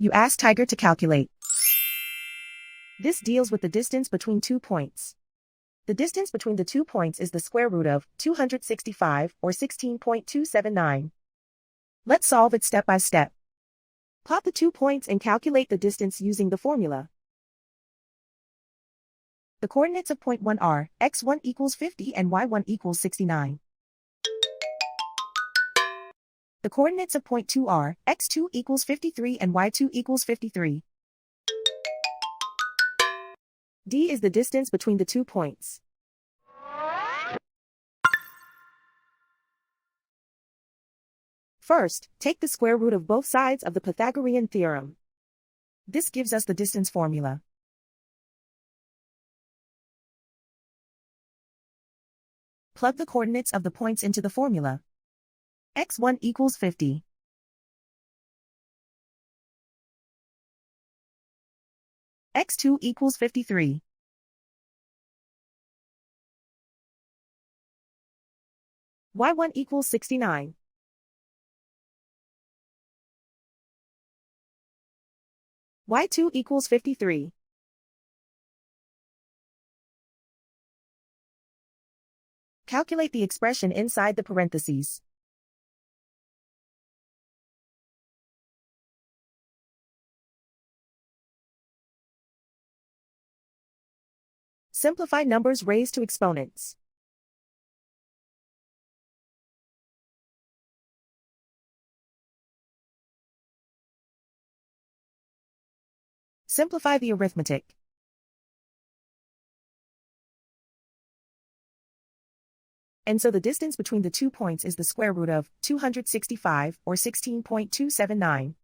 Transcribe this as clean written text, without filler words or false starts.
You ask Tiger to calculate. This deals with the distance between 2 points. The distance between the 2 points is the square root of 265, or 16.279. Let's solve it step by step. Plot the 2 points and calculate the distance using the formula. The coordinates of point 1 are x1 equals 50 and y1 equals 69. The coordinates of point 2 are x2 equals 53 and y2 equals 53. D is the distance between the 2 points. First, take the square root of both sides of the Pythagorean theorem. This gives us the distance formula. Plug the coordinates of the points into the formula. x1 equals 50. x2 equals 53. y1 equals 69. y2 equals 53. Calculate the expression inside the parentheses. Simplify numbers raised to exponents. Simplify the arithmetic. And so the distance between the 2 points is the square root of 265, or 16.279.